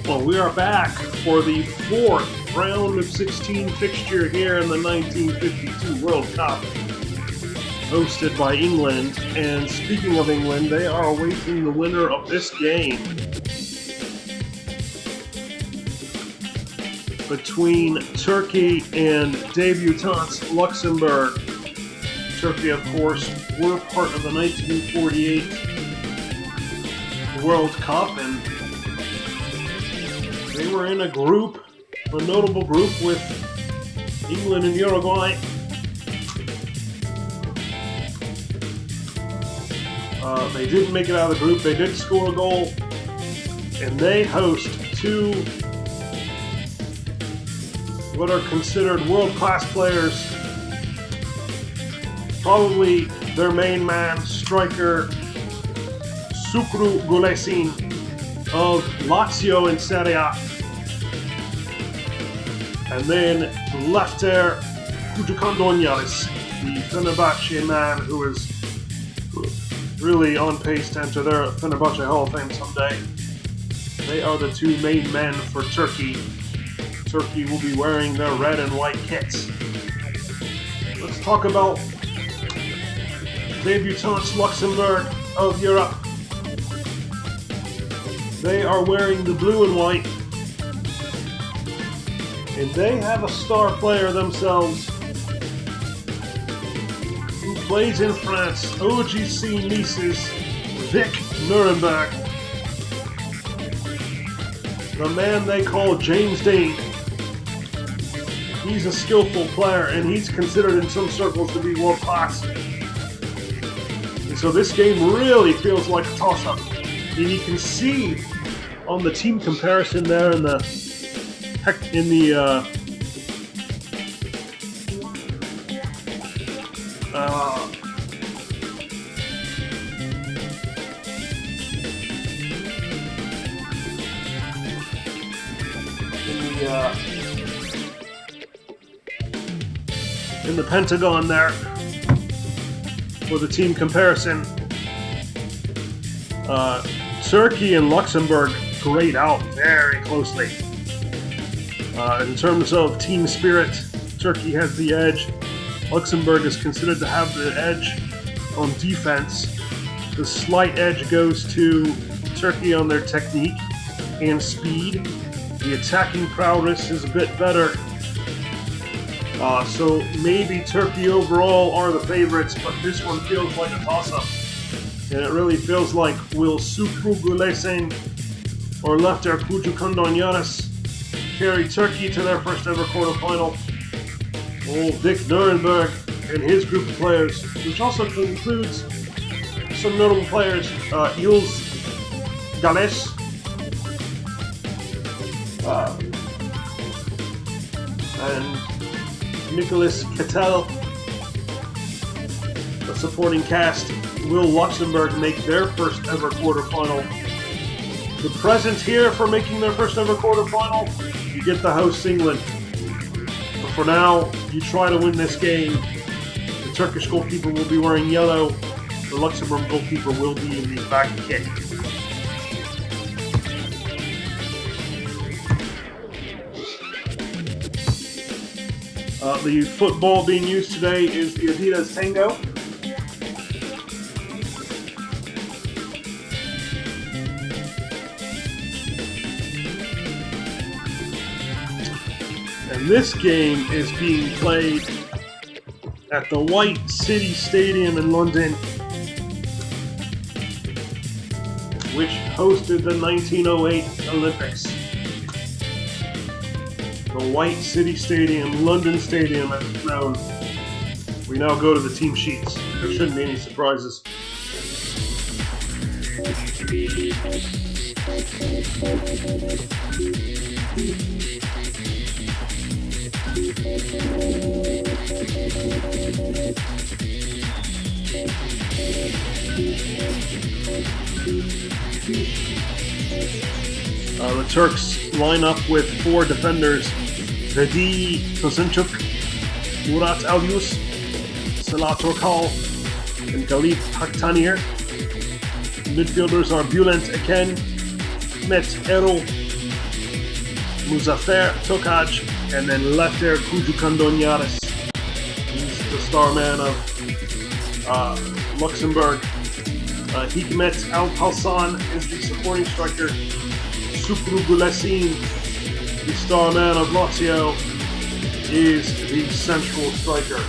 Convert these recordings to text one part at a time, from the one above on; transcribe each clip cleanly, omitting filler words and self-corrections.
Well, we are back for the fourth round of 16 fixture here in the 1952 World Cup, hosted by England. And speaking of England, they are awaiting the winner of this game between Turkey and debutants Luxembourg. Turkey, of course, were part of the 1948 World Cup, and they were in a notable group with England and Uruguay. They didn't make it out of the group. They did score a goal, and they host two what are considered world-class players. Probably their main man, striker Kucukondonyadis of Lazio in Serie A. And then left-air Kucukondonyadis, the Fenerbahce man who is really on pace to enter their Fenerbahce Hall of Fame someday. They are the two main men for Turkey. Turkey will be wearing their red and white kits. Let's talk about debutants Luxembourg of Europe. They are wearing the blue and white, and they have a star player themselves who plays in France, OGC Nice's Vic Nuremberg, the man they call James Dean. He's a skillful player, and he's considered in some circles to be world class. And so this game really feels like a toss-up. And you can see on the team comparison there in the in the Pentagon there for the team comparison. Turkey and Luxembourg grade out very closely. In terms of team spirit, Turkey has the edge. Luxembourg is considered to have the edge on defense. The slight edge goes to Turkey on their technique and speed. The attacking prowess is a bit better. So maybe Turkey overall are the favorites, but this one feels like a toss-up. And it really feels like will Kucukondonyadis or left-air Kucukondonyadis carry Turkey to their first ever quarterfinal? Old Vic Nuremberg and his group of players, which also includes some notable players, Jules Gales, and Nicolas Kettel, the supporting cast. Will Luxembourg make their first ever quarterfinal? The present here for making their first ever quarterfinal, you get the host England. But for now, you try to win this game. The Turkish goalkeeper will be wearing yellow. The Luxembourg goalkeeper will be in the back kit. The football being used today is the Adidas Tango. And this game is being played at the White City Stadium in London, which hosted the 1908 Olympics. The White City Stadium, London Stadium as it's known. We now go to the team sheets. There shouldn't be any surprises. The Turks line up with four defenders: Vedi Tosunçuk, Murat Alyus, Salah Torkal, and Galip Taktanir. Midfielders are Bülent Eken, Met Erol, Muzaffer Tokaj, and then left there Kucukondonyadis. He's the star man of Luxembourg. Hikmet Al-Palsan is the supporting striker. Supru Gulesin, the star man of Lazio, is the central striker.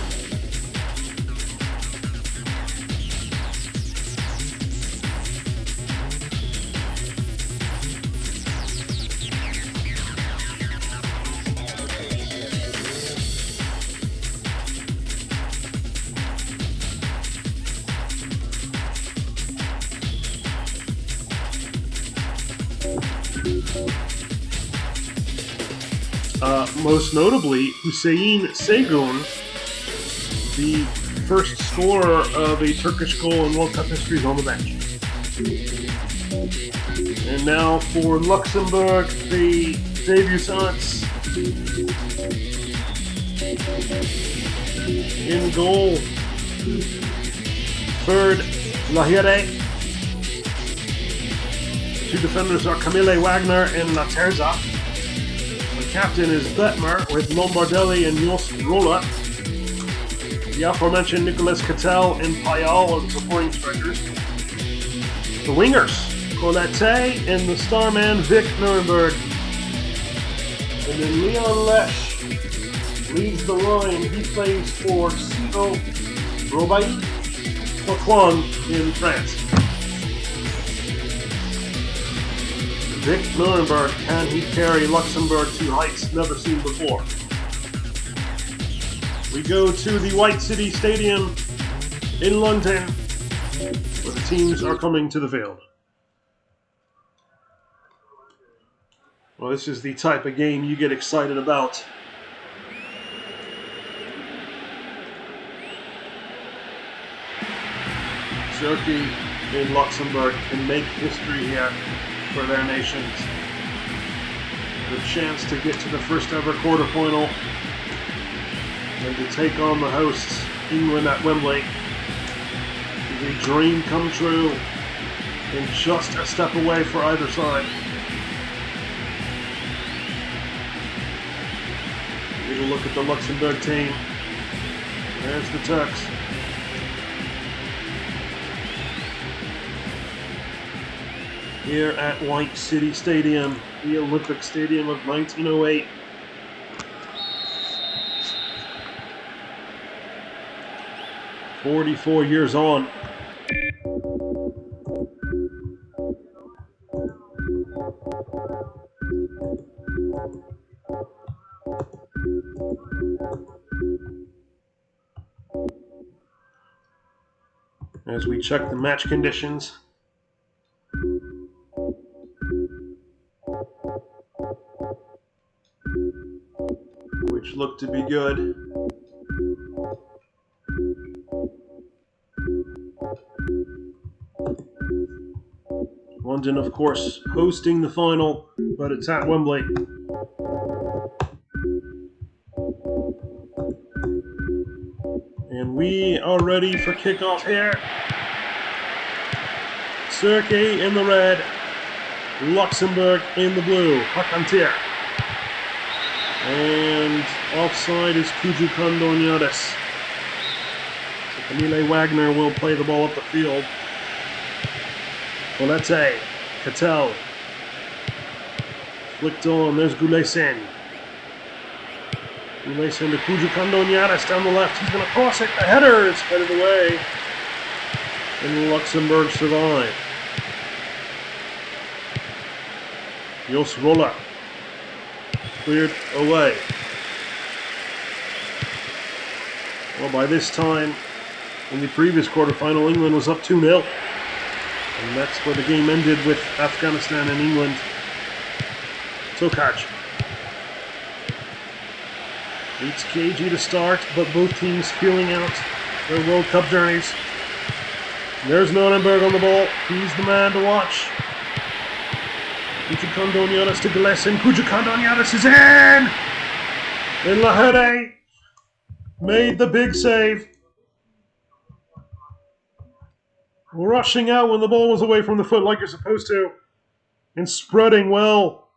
Most notably, Hüseyin Segun, the first scorer of a Turkish goal in World Cup history, is on the bench. And now for Luxembourg, the debutants. In goal, third, Lahire. Two defenders are Camille Wagner and Laterza. The captain is Betmer with Lombardelli and Jos Rola. The aforementioned Nicolas Catel and Payal are the supporting strikers. The wingers, Colette and the starman Vic Nuremberg. And then Leon Lesch leads the line. He plays for CO Robailly Tourcoing in France. Vic Nuremberg, can he carry Luxembourg to heights never seen before? We go to the White City Stadium in London, where the teams are coming to the field. Well, this is the type of game you get excited about. Turkey and Luxembourg can make history here for their nations. The chance to get to the first ever quarterfinal and to take on the hosts, England at Wembley, is a dream come true and just a step away for either side. Take a look at the Luxembourg team. There's the Turks. Here at White City Stadium, the Olympic Stadium of 1908. "44 years on." As we check the match conditions. Which look to be good. London, of course, hosting the final, but it's at Wembley. And we are ready for kickoff here. Turkey in the red, Luxembourg in the blue. Hakantir. And offside is Kucukondonyadis. So Camille Wagner will play the ball up the field. Colette, Catel. Flicked on, there's Gulesin. Gulesin to Kucukondonyadis down the left. He's going to cross it. The header is headed away. And Luxembourg survive. Jos Rola. Cleared away. Well, by this time, in the previous quarterfinal, England was up 2-0. And that's where the game ended with Afghanistan and England. Tokaj. It's cagey to start, but both teams feeling out their World Cup journeys. There's Nuremberg on the ball. He's the man to watch. Kucukondonyadis to Gulesin. Kucukondonyadis is in! And Lahire made the big save. Rushing out when the ball was away from the foot like you're supposed to. And spreading well.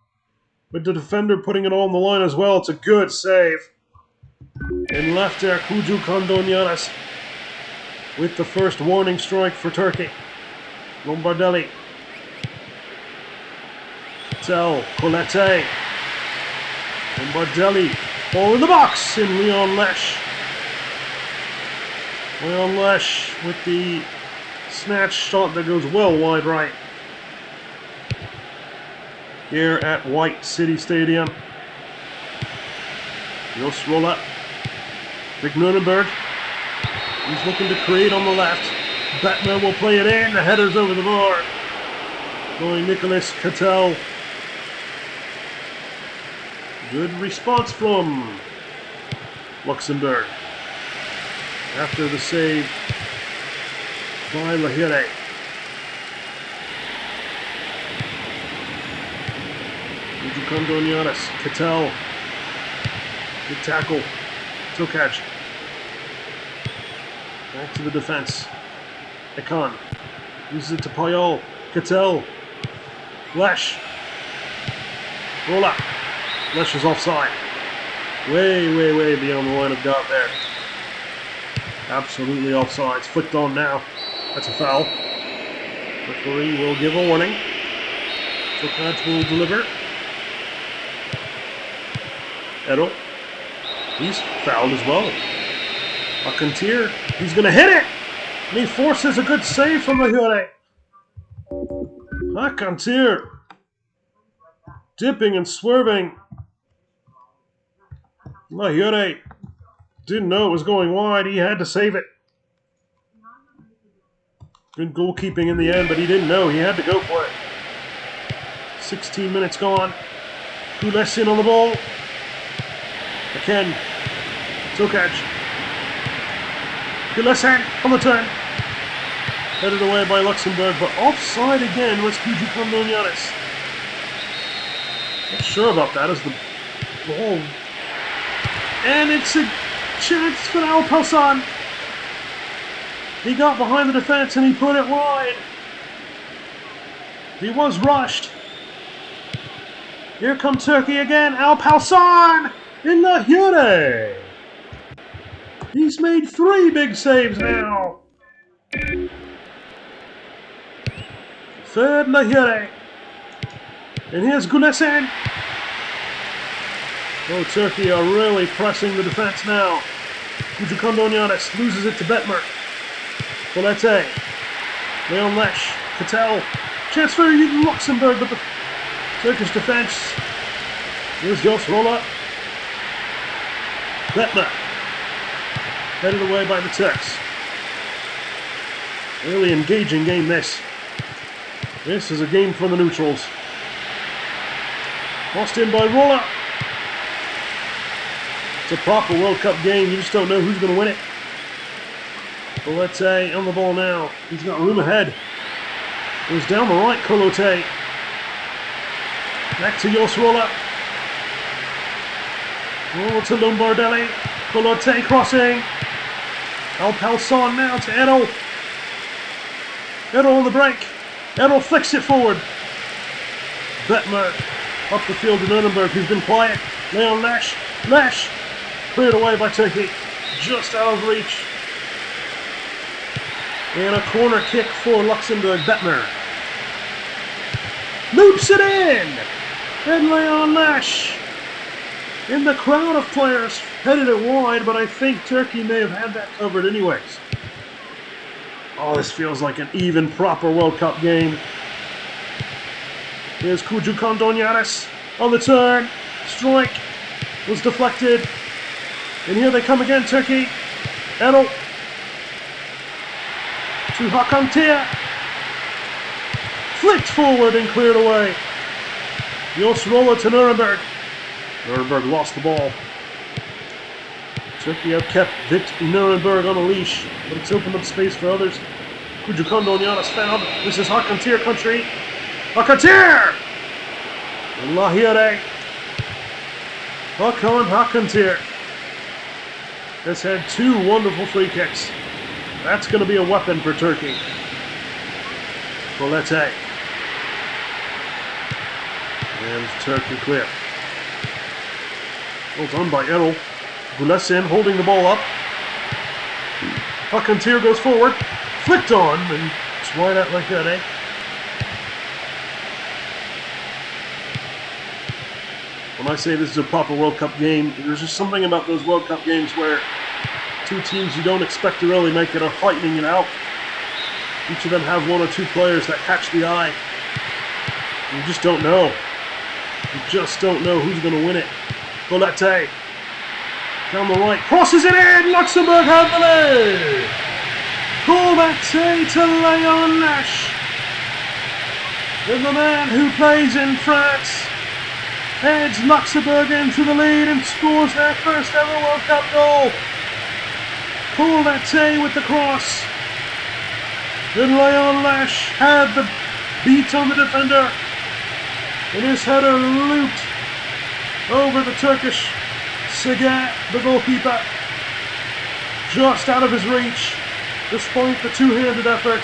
with the defender putting it all on the line as well. It's a good save. And left there, Kucukondonyadis with the first warning strike for Turkey. Lombardelli. Tell Colette. Lombardelli. Ball in the box in Leon Lesh. Leon Lesh with the snatch shot that goes well wide right. Here at White City Stadium. Jos Rolla. Vic Nuremberg. He's looking to create on the left. Batman will play it in. The header's over the bar. Going Nicolas Cattell. Good response from Luxembourg. After the save by Lahire. Kucukondonyadis, Cattell. Good tackle. Tokaj. Back to the defense. Ekan. Uses it to Payol. Cattell. Lesh. Rolla. Lesh is offside. Way beyond the line of God there. Absolutely offside. It's flicked on now. That's a foul. Referee will give a warning. Tokaj will deliver. Edo. He's fouled as well. Akantir. He's going to hit it. And he forces a good save from Lahire. Akantir. Dipping and swerving. Lahire didn't know it was going wide. He had to save it. Good goalkeeping in the end, but he didn't know. He had to go for it. 16 minutes gone. Kulesin on the ball. Again. Tokaj. Kulesin on the turn. Headed away by Luxembourg, but offside again was Kucukondonyadis. Not sure about that as the ball. And it's a chance for Alparslan. He got behind the defense and he put it wide. He was rushed. Here comes Turkey again. Alparslan in Lahire. He's made 3 big saves now. Third Lahire. And here's Gulesin. Oh, Turkey are really pressing the defense now. Kucukondonyadis loses it to Betmer. Colette. Leon Lesh. Cattell. Chance for Luxembourg, but the Turkish defense. Here's Jos Rolla. Betmer. Headed away by the Turks. Really engaging game this. This is a game for the neutrals. Lost in by Rolla. It's a proper World Cup game. You just don't know who's going to win it. Colette on the ball now. He's got room ahead. Goes down the right, Colette. Back to Jos Rolla. Rolla to Lombardelli. Colette crossing. Alparslan now to Edo. Edo on the break. Edo flicks it forward. Betmer up the field to Nuremberg, who's been quiet. Leon Lesh. Lesh. Cleared away by Turkey. Just out of reach. And a corner kick for Luxembourg. Betmer loops it in. And Leon Lesh in the crowd of players headed it wide, but I think Turkey may have had that covered anyways. Oh, this feels like an even proper World Cup game. Here's Kucukondonyadis on the turn. Strike was deflected. And here they come again, Turkey. Erol. To Hakantir. Flicked forward and cleared away. Jos Rolla to Nuremberg. Nuremberg lost the ball. Turkey have kept Vic Nuremberg on a leash, but it's opened up space for others. Kucukondonyadis found. This is Hakantir country. Hakantir! And Lahire. Hakantir has had 2 wonderful free kicks. That's going to be a weapon for Turkey. Colette. And Turkey clear. Well done by Errol. Gulesin holding the ball up. Hakantir goes forward. Flicked on, and it's wide out like that, eh? When I say this is a proper World Cup game, there's just something about those World Cup games where two teams you don't expect to really make it are fighting it out. Each of them have one or two players that catch the eye. You just don't know. You just don't know who's going to win it. Bolette down the right, crosses it in. Luxembourg have the lead. Bolette to Leon Lash. And the man who plays in France heads Luxembourg into the lead and scores their first ever World Cup goal. Bolette with the cross. And Leon Lash had the beat on the defender. And his header looped over the Turkish Seger, the goalkeeper, just out of his reach, despite the two-handed effort.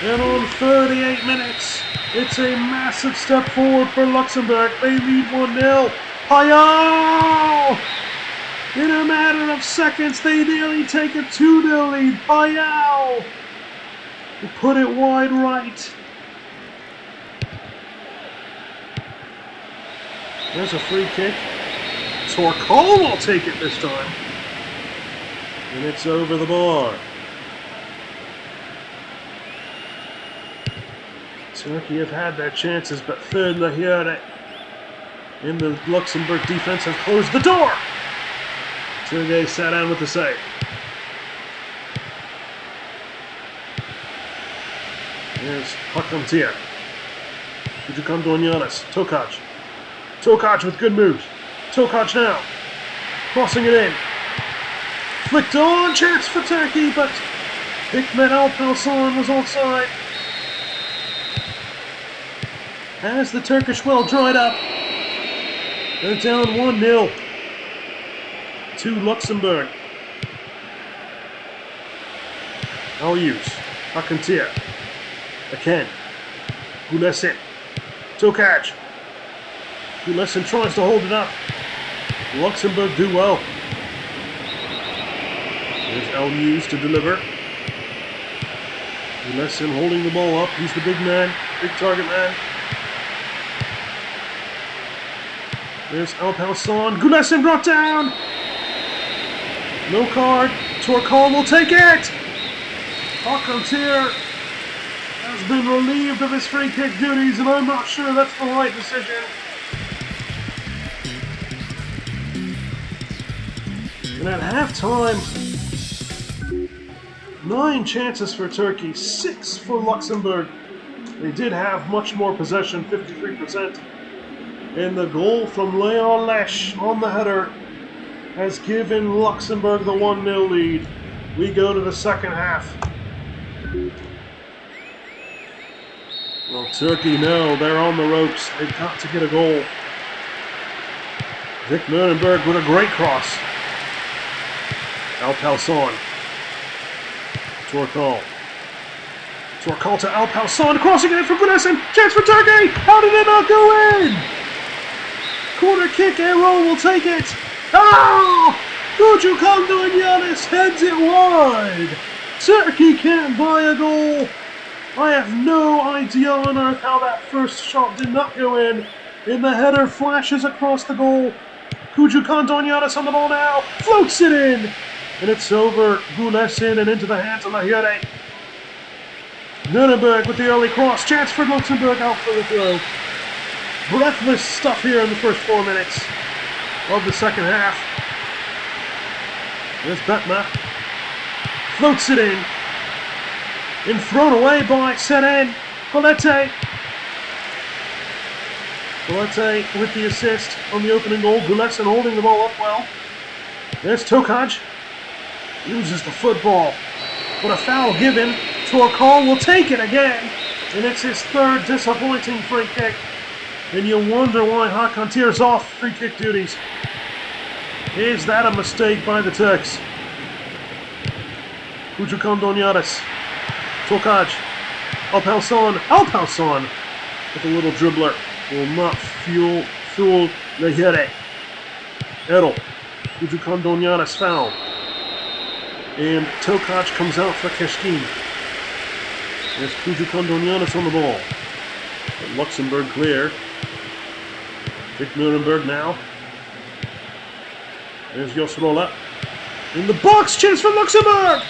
And on 38 minutes, it's a massive step forward for Luxembourg. They lead 1-0. Payal! In a matter of seconds, they nearly take a 2-0 lead. Payal! They put it wide right. There's a free kick. Torkal will take it this time. And it's over the bar. Turkey have had their chances, but third Lahire in the Luxembourg defense has closed the door. Turgay sat down with the save. There's Hakantir. Kucukondonyadis. Tokac. Tokac with good moves. Tokac now. Crossing it in. Flicked on. Chance for Turkey, but Hikmet Alparslan was offside. As the Turkish well dried up, they're down 1-0 to Luxembourg. Al-Yus. Hakantir. Again. Gulesin. Tokac. Gulesin tries to hold it up. Luxembourg do well. There's Al-Yus to deliver. Gulesin holding the ball up. He's the big man, big target man. There's Alparslan. Gulesin brought down. No card. Torkal will take it. Hakantir has been relieved of his free kick duties, and I'm not sure that's the right decision. And at halftime, 9 chances for Turkey, 6 for Luxembourg. They did have much more possession, 53%. And the goal from Leon Lash on the header has given Luxembourg the 1-0 lead. We go to the second half. Well, Turkey know they're on the ropes. They've got to get a goal. Vic Nuremberg with a great cross. Alparslan. Torkal. Torkal to Alparslan, crossing it for Gulesin. Chance for Turkey! How did it not go in? Corner kick, Errol will take it. Oh! Kucukondonyadis heads it wide. Turkey can't buy a goal. I have no idea on earth how that first shot did not go in. And the header flashes across the goal. Kucukondonyadis on the ball now. Floats it in. And it's over Gulesin and into the hands of Lahire. Nuremberg with the early cross. Chance for Luxembourg out for the throw. Breathless stuff here in the first 4 minutes of the second half. There's Betma. Floats it in. And thrown away by Seren. Bolette. Bolette with the assist on the opening goal. Gulesin holding the ball up well. There's Tokac. Loses the football. But a foul given. Torkal will take it again. And it's his third disappointing free kick. And you wonder why Hakantir's off free kick duties. Is that a mistake by the Turks? Kucukondonyadis. Tokac. Alparslan. Alparslan with a little dribbler. Will not Thul Lehere. Errol. Kucukondonyadis foul. And Tokac comes out for Keshkin. There's Kucukondonyadis on the ball. But Luxembourg clear. Vic Nuremberg now. There's Josrola. In the box, chance for Luxembourg!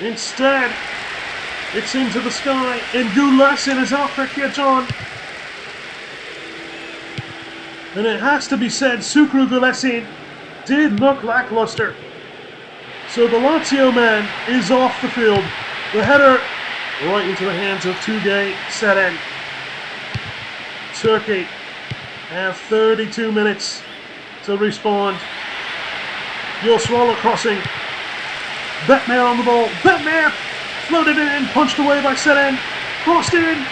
Instead, it's into the sky, and Gulasin is out for Kirton. And it has to be said, Sukru Gulasin did look lackluster. So the Lazio man is off the field. The header right into the hands of Tugay Seren. Turkey have 32 minutes to respond. Josrola crossing. Betmare on the ball. Betmare floated in, punched away by Seren. Crossed in.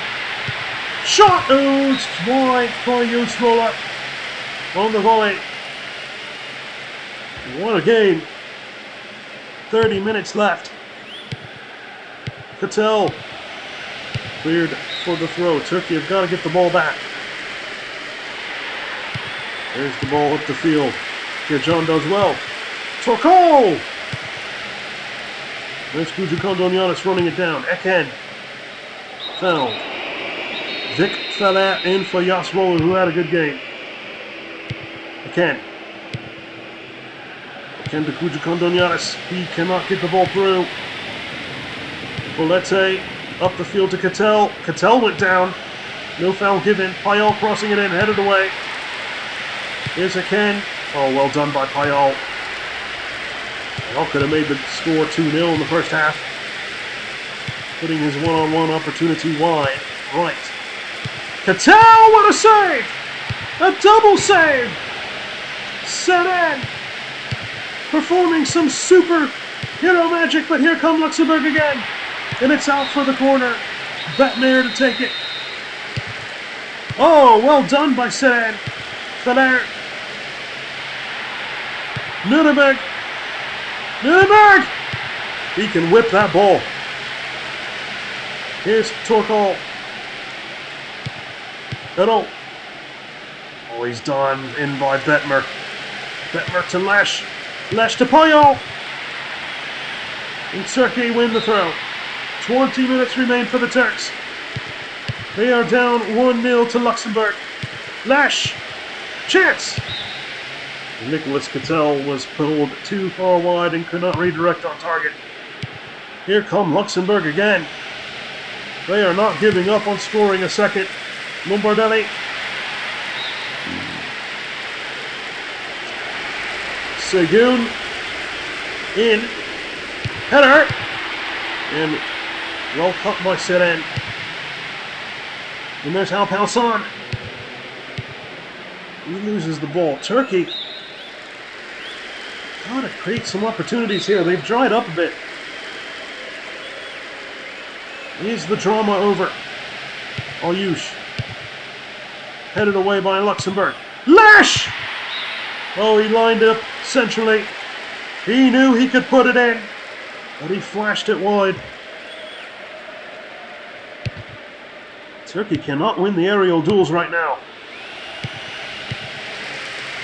Shot. Oh, it's wide by Josrola on the volley. What a game. 30 minutes left. Cattell cleared for the throw. Turkey have got to get the ball back. There's the ball up the field. Here John does well. Toko! There's Kucukondonyadis running it down. Eken. Fouled. Vic Thaler in for Josrola, who had a good game. Eken. Eken to Kucukondonyadis. He cannot get the ball through. Bolete up the field to Cattell. Cattell went down. No foul given. Payal crossing it in, headed away. Here's Eken. Oh, well done by Payal. Payal could have made the score 2-0 in the first half. Putting his one-on-one opportunity wide. Right. Cattell, what a save! A double save! Seren performing some superhero magic, but here come Luxembourg again. And it's out for the corner. Betmare to take it. Oh, well done by Seren. Thaler. Nuremberg. Nuremberg! He can whip that ball. Here's Torkal. Errol. Oh, he's done in by Betmare. Betmare to Lesh. Lesh to Payal. And Turkey win the throw. 20 minutes remain for the Turks. They are down 1-0 to Luxembourg. Lesh. Chance. Nicholas Cattell was pulled too far wide and could not redirect on target. Here come Luxembourg again. They are not giving up on scoring a second. Lombardelli. Segun. In. Header. And well cut by Seren. And there's Alpalsan. He loses the ball. Turkey got to create some opportunities here. They've dried up a bit. Is the drama over? Ayush. Headed away by Luxembourg. Lash! Oh, he lined up centrally. He knew he could put it in, but he flashed it wide. Turkey cannot win the aerial duels right now.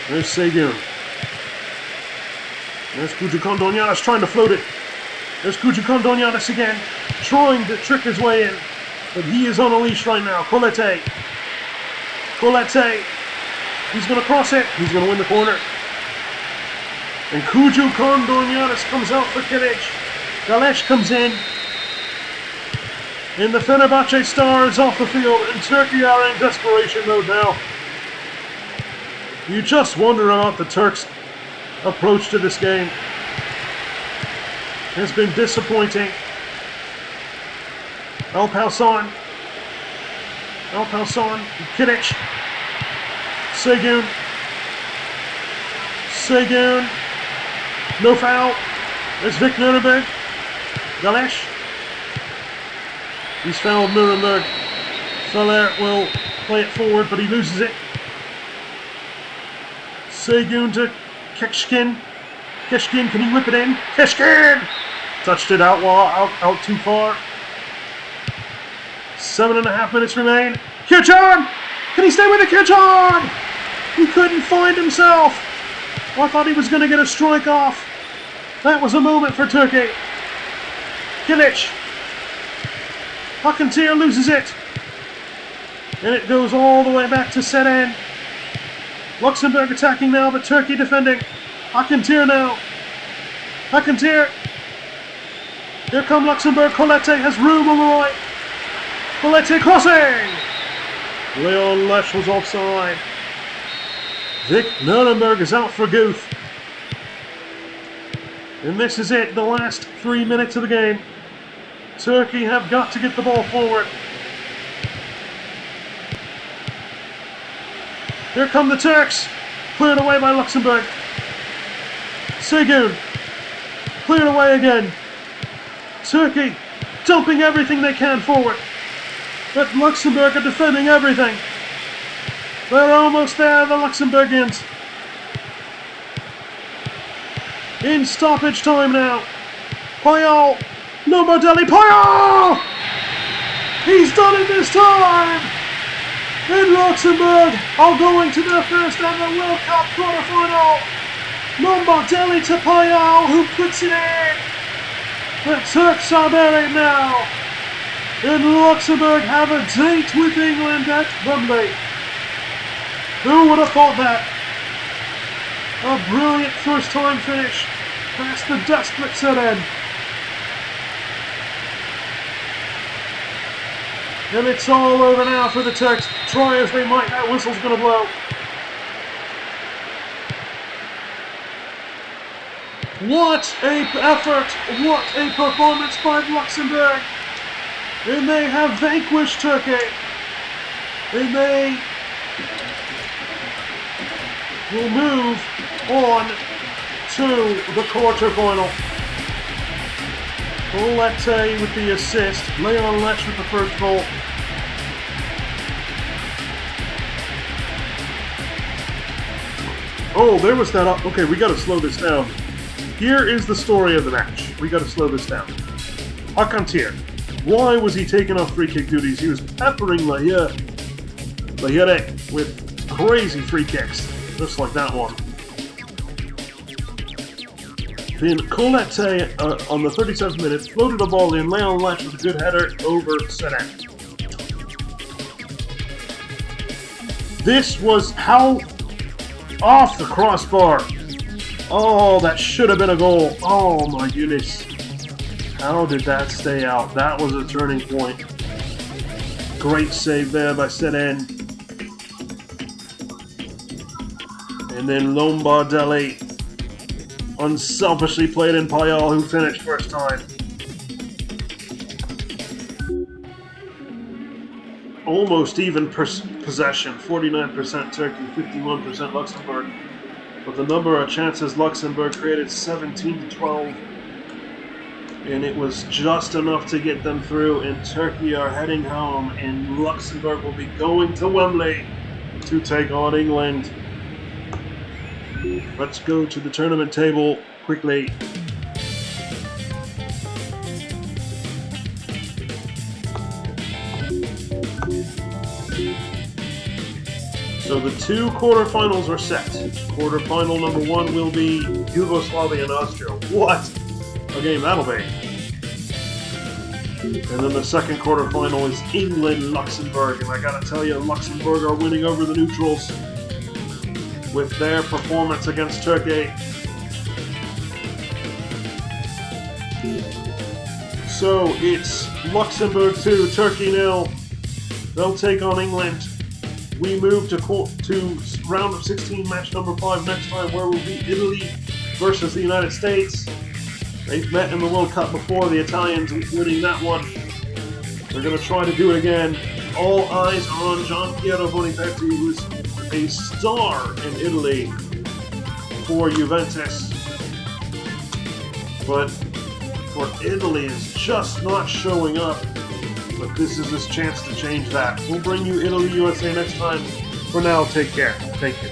There's Segun. There's Kucukondonyadis trying to float it. There's Kucukondonyadis again, trying to trick his way in. But he is on a leash right now. Colette. Colette. He's going to cross it. He's going to win the corner. And Kucukondonyadis comes out for Kilic. Galesh comes in. And the Fenerbahce star is off the field. And Turkey are in desperation mode now. You just wonder about the Turks' approach to this game. Has been disappointing. Alpalsan. Kilic. Segun. No foul. There's Vic Nuremberg. Galesh. He's fouled Nuremberg. Thaler will play it forward, but he loses it. Segun to Keshkin. Keshkin, can he whip it in? Keshkin! Touched it out out too far. 7.5 minutes remain. Kirton! Can he stay with the catch on? He couldn't find himself. I thought he was going to get a strike off. That was a moment for Turkey. Kilic. Hakantir loses it. And it goes all the way back to set end. Luxembourg attacking now, but Turkey defending. Hakantir now. Hakantir. Here come Luxembourg. Colette has room on the right. Colette crossing. Leon Lesch was offside. Vic Nuremberg is out for Guth. And this is it, the last 3 minutes of the game. Turkey have got to get the ball forward. Here come the Turks. Cleared away by Luxembourg. Segun. Cleared away again. Turkey dumping everything they can forward. But Luxembourg are defending everything. They're almost there, the Luxembourgians. In stoppage time now. Payal. Lombardelli. Payal! He's done it this time! And Luxembourg are going to their first ever World Cup quarterfinal. Lombardelli to Payal, who puts it in. The Turks are buried now. And Luxembourg have a date with England at Wembley. Who would have thought that? A brilliant first-time finish past the desperate set end. And it's all over now for the Turks. Try as they might, that whistle's going to blow. What a effort! What a performance by Luxembourg! And they have vanquished Turkey. And they will move on to the quarterfinal. Colette with the assist. Leon Lesch with the first goal. Oh, there was that up. Okay, we got to slow this down. Here is the story of the match. We got to slow this down. Hakantir. Why was he taking off free kick duties? He was peppering Lahire with crazy free kicks, just like that one. Then Colette on the 37th minute floated a ball in. Leon Lesch with a good header over Sedan. This was how off the crossbar. Oh, that should have been a goal. Oh my goodness. How did that stay out? That was a turning point. Great save there by Sedan. And then Lombardelli unselfishly played in Payal, who finished first time. Almost even possession. 49% Turkey, 51% Luxembourg. But the number of chances Luxembourg created, 17-12. And it was just enough to get them through, and Turkey are heading home, and Luxembourg will be going to Wembley to take on England. Let's go to the tournament table quickly. So the two quarterfinals are set. Quarterfinal number 1 will be Yugoslavia and Austria. What a game that'll be. And then the second quarterfinal is England-Luxembourg. And I gotta tell you, Luxembourg are winning over the neutrals with their performance against Turkey. So it's Luxembourg 2, Turkey 0. They'll take on England. We move to round of 16, match number 5 next time, where will be Italy versus the United States. They've met in the World Cup before, the Italians winning that one. They're going to try to do it again. All eyes are on Gianpiero Boniperti, who's a star in Italy for Juventus. But for Italy, is just not showing up. But this is his chance to change that. We'll bring you Italy, USA next time. For now, take care. Thank you.